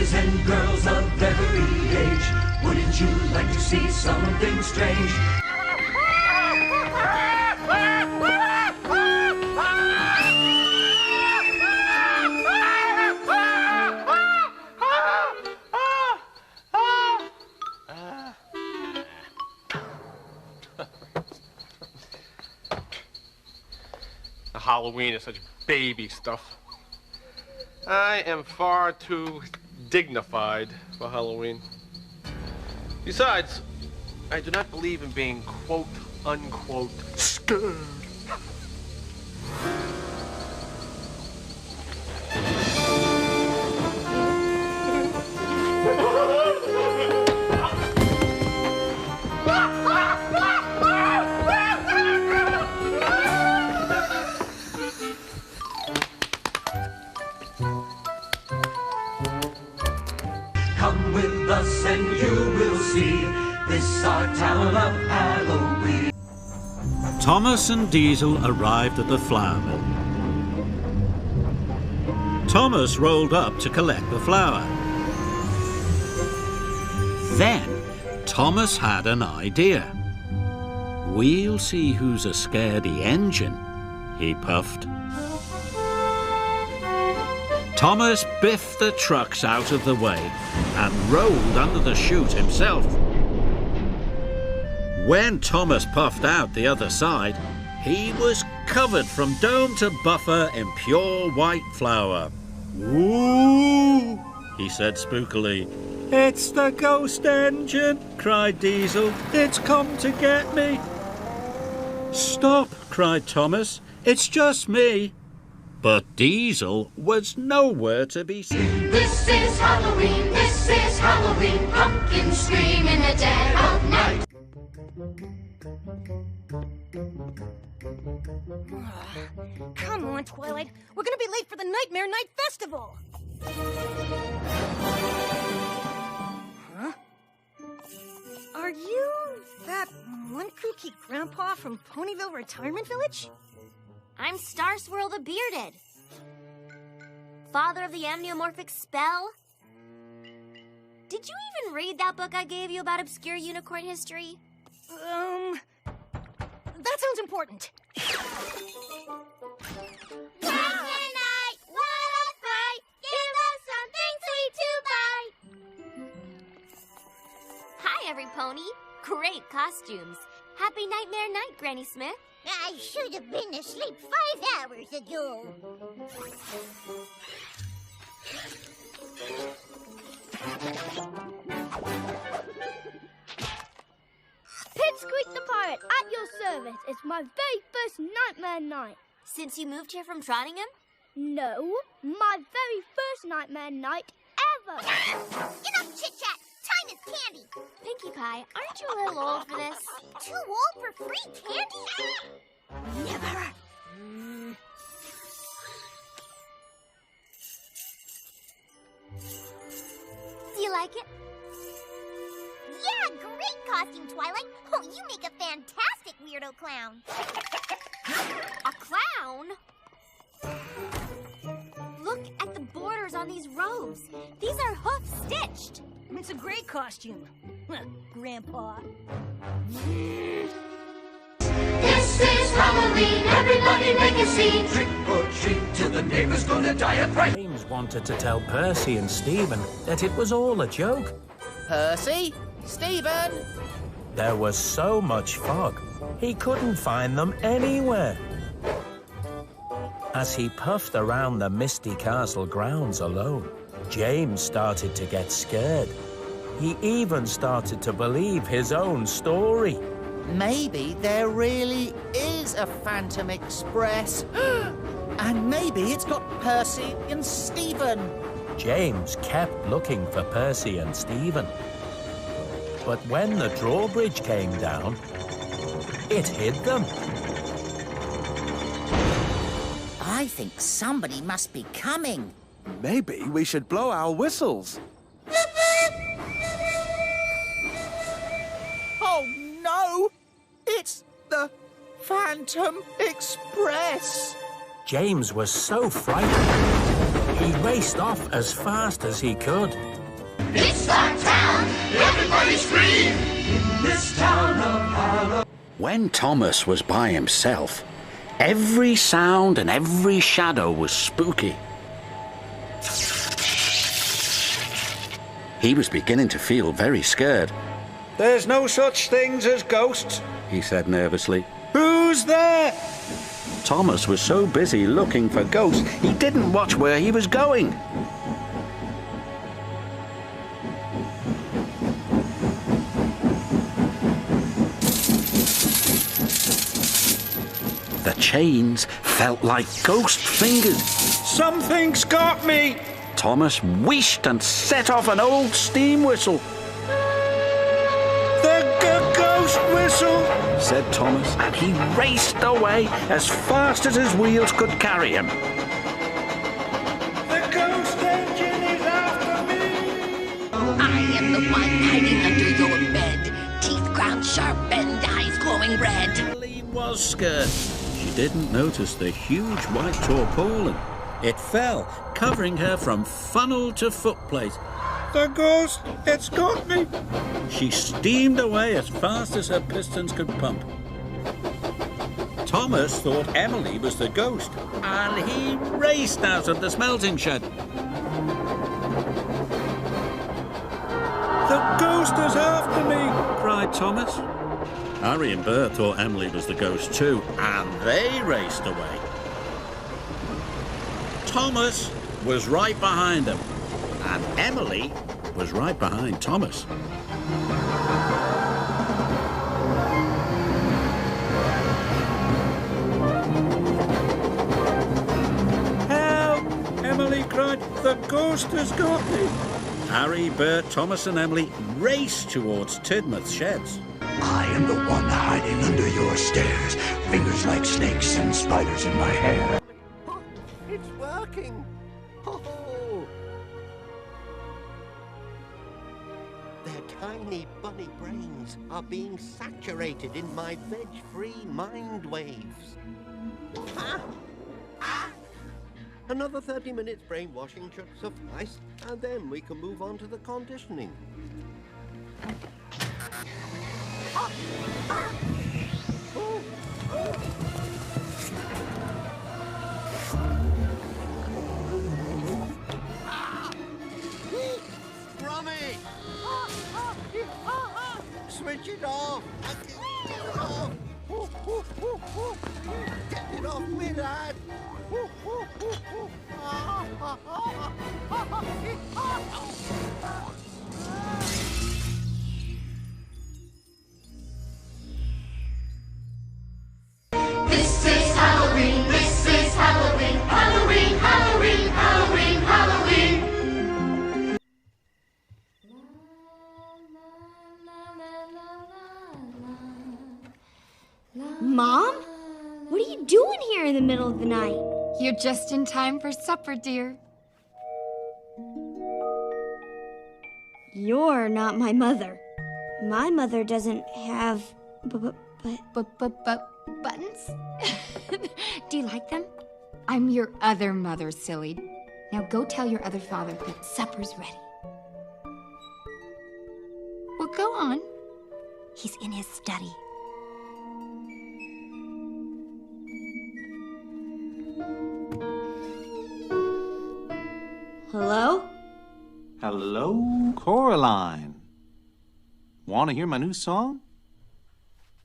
boys and girls of every age, wouldn't you like to see something strange? Halloween is such baby stuff. I am far too dignified for Halloween. Besides, I do not believe in being quote unquote scared. Come with us and you will see this our town of Halloween. Thomas and Diesel arrived at the flour mill. Thomas rolled up to collect the flour. Then Thomas had an idea. "We'll see who's a scaredy engine," he puffed. Thomas biffed the trucks out of the way and rolled under the chute himself. When Thomas puffed out the other side, he was covered from dome to buffer in pure white flour. "Ooh," he said spookily. "It's the ghost engine," cried Diesel. "It's come to get me." "Stop," cried Thomas. "It's just me." But Diesel was nowhere to be seen. This is Halloween, this is Halloween. Pumpkins scream in the dead of night. Come on, Twilight. We're gonna be late for the Nightmare Night Festival. Huh? Are you that one kooky grandpa from Ponyville Retirement Village? I'm Star Swirl the Bearded. Father of the amniomorphic spell. Did you even read that book I gave you about obscure unicorn history? That sounds important. Nightmare night, what a fight! Give us something sweet to bite! Hi, every pony. Great costumes. Happy Nightmare Night, Granny Smith. I should have been asleep 5 hours ago. Pipsqueak the Pirate, at your service. It's my very first Nightmare Night. Since you moved here from Trottingham? No, my very first Nightmare Night ever. Enough chit-chat! Time is candy! Pinkie Pie, aren't you a little old for this? Too old for free candy? Never! Do you like it? Yeah, great costume, Twilight! Oh, you make a fantastic weirdo clown! A clown? Look at the borders on these robes. These are hoof-stitched. It's a great costume. Grandpa. This is Halloween, everybody make a scene! Trick or treat till the neighbor's gonna die of fright. James wanted to tell Percy and Stephen that it was all a joke. Percy? Stephen? There was so much fog, he couldn't find them anywhere. As he puffed around the misty castle grounds alone, James started to get scared. He even started to believe his own story. Maybe there really is a Phantom Express. And maybe it's got Percy and Stephen. James kept looking for Percy and Stephen. But when the drawbridge came down, it hid them. I think somebody must be coming. Maybe we should blow our whistles. Oh, no! It's the Phantom Express! James was so frightened, he He raced off as fast as he could. It's our town, everybody scream! In this town of Halloween. When Thomas was by himself, every sound and every shadow was spooky. He was beginning to feel very scared. "There's no such things as ghosts," he said nervously. "Who's there?" Thomas was so busy looking for ghosts, he didn't watch where he was going. The chains felt like ghost fingers. "Something's got me!" Thomas wheeshed and set off an old steam whistle. "The ghost whistle!" said Thomas, and he raced away as fast as his wheels could carry him. "The ghost engine is after me!" I am the one hiding under your bed. Teeth ground sharp and eyes glowing red. Emily was scared. She didn't notice the huge white tarpaulin. It fell, covering her from funnel to footplate. "The ghost, it's got me!" She steamed away as fast as her pistons could pump. Thomas thought Emily was the ghost, and he raced out of the smelting shed. "The ghost is after me!" cried Thomas. Harry and Bert thought Emily was the ghost too, and they raced away. Thomas was right behind them, and Emily was right behind Thomas. "Help!" Emily cried. "The ghost has got me!" Harry, Bert, Thomas and Emily raced towards Tidmouth's sheds. I am the one hiding under your stairs. Fingers like snakes and spiders in my hair. Oh, it's working. Oh. Their tiny bunny brains are being saturated in my veg-free mind waves. Ah. Ah. Another 30 minutes brainwashing should suffice, and then we can move on to the conditioning. Rummy! Switch it off! Get it off! Get it off me, lad! This is Halloween, this is Halloween, Halloween, Halloween, Halloween, Halloween. Mom? What are you doing here in the middle of the night? You're just in time for supper, dear. You're not my mother. My mother doesn't have buttons? Do you like them? I'm your other mother, silly. Now go tell your other father that supper's ready. Well, go on. He's in his study. Hello? Hello, Coraline. Want to hear my new song?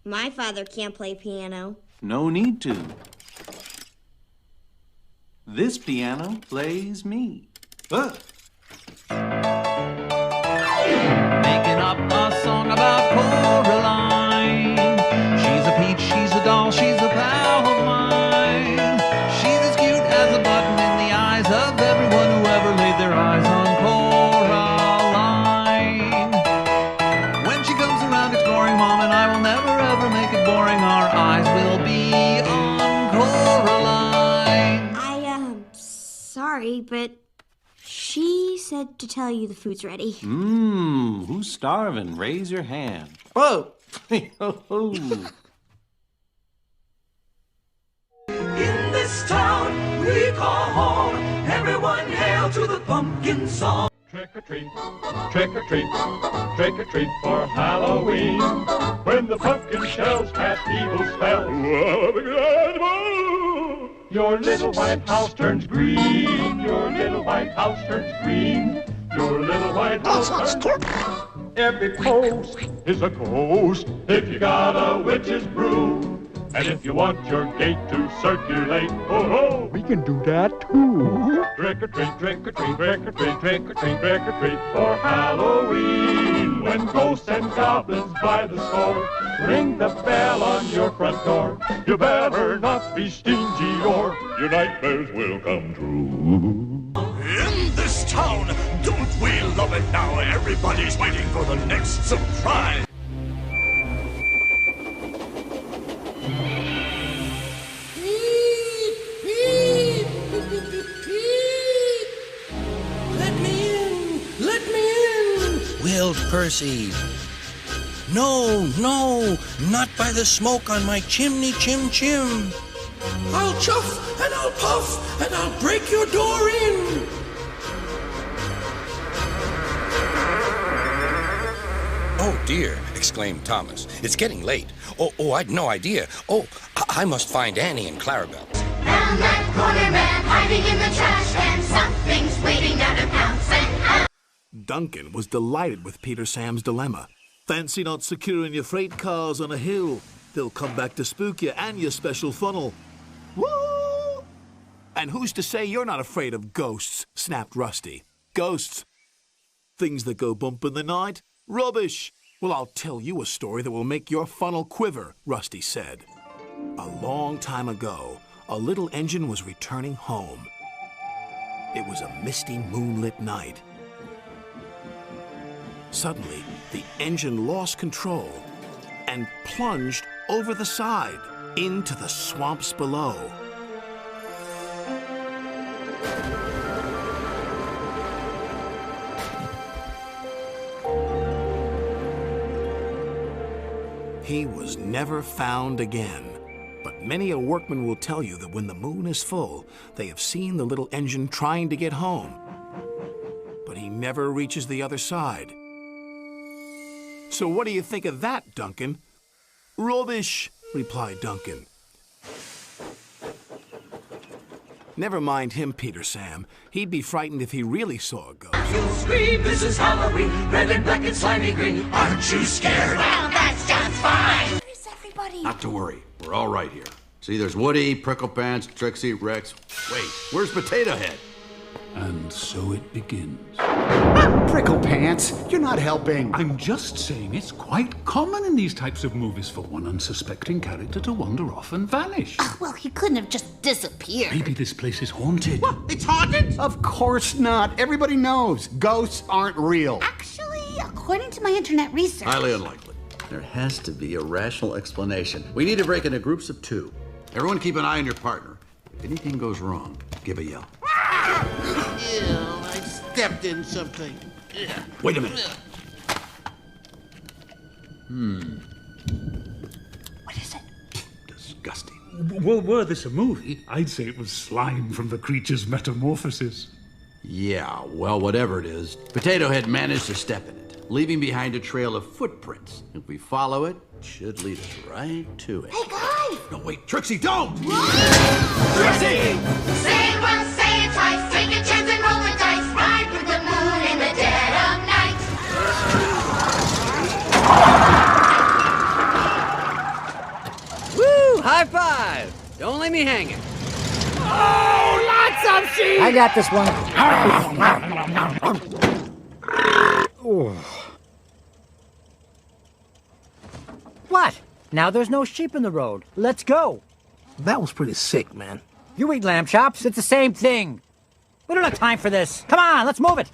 My father can't play piano. No need to. This piano plays me. Making up a song about Coraline. She's a peach, she's a doll, she's a pal of mine. She's as cute as a button in the eyes of everyone who ever laid their eyes on Coraline. When she comes around exploring, Mom and I will never ever make it boring. Our eyes will be on Coraline. Sorry, but she said to tell you the food's ready. Who's starving? Raise your hand. Whoa! In this town we call home, everyone hail to the pumpkin song. Trick or treat, trick or treat, trick or treat for Halloween. When the pumpkin shells cast evil spells, your little white house turns green. Your little white house turns green. Your little white house turns. Every post is a ghost if you got a witch's brew. And if you want your gate to circulate, oh, we can do that too. Trick or treat, trick or treat, trick or treat, trick or treat, trick or treat for Halloween. When ghosts and goblins by the score ring the bell on your front door, you better not be stingy or your nightmares will come true. In this town, don't we love it now? Everybody's waiting for the next surprise. Wailed Percy. No, no, not by the smoke on my chimney, chim. I'll chuff and I'll puff and I'll break your door in. Oh dear, exclaimed Thomas. It's getting late. Oh, I'd no idea. Oh, I must find Annie and Clarabelle. Found that corner man hiding in the trash can. Something's waiting now to pounce and out. Duncan was delighted with Peter Sam's dilemma. Fancy not securing your freight cars on a hill. They'll come back to spook you and your special funnel. Woo! And who's to say you're not afraid of ghosts? Snapped Rusty. Ghosts? Things that go bump in the night? Rubbish! Well, I'll tell you a story that will make your funnel quiver, Rusty said. A long time ago, a little engine was returning home. It was a misty, moonlit night. Suddenly, the engine lost control and plunged over the side into the swamps below. He was never found again. But many a workman will tell you that when the moon is full, they have seen the little engine trying to get home. But he never reaches the other side. So what do you think of that, Duncan? Rubbish, replied Duncan. Never mind him, Peter Sam. He'd be frightened if he really saw a ghost. You'll scream, this is Halloween, red and black and slimy green. Aren't you scared? Well, that's just fine. Where's everybody? Not to worry. We're all right here. See, there's Woody, Prickle Pants, Trixie, Rex. Wait, where's Potato Head? And so it begins. Prickle Pants, you're not helping. I'm just saying it's quite common in these types of movies for one unsuspecting character to wander off and vanish. Well, he couldn't have just disappeared. Maybe this place is haunted. What? It's haunted? Of course not. Everybody knows ghosts aren't real. Actually, according to my internet research... Highly unlikely. There has to be a rational explanation. We need to break into groups of 2. Everyone keep an eye on your partner. If anything goes wrong, give a yell. Ew, I stepped in something. Wait a minute. What is it? Disgusting. Well, were this a movie, I'd say it was slime from the creature's metamorphosis. Yeah, well, whatever it is, Potato Head managed to step in it, leaving behind a trail of footprints. If we follow it, it should lead us right to it. Hey, guys! No, wait, Trixie, don't! Trixie! Say it once, say it twice, take a chance and roll the dice. Ride with the moon in the dead of night. Woo! High five! Don't leave me hanging. Oh, lots of sheep! I got this one. What? Now there's no sheep in the road. Let's go. That was pretty sick, man. You eat lamb chops. It's the same thing. We don't have time for this. Come on, let's move it.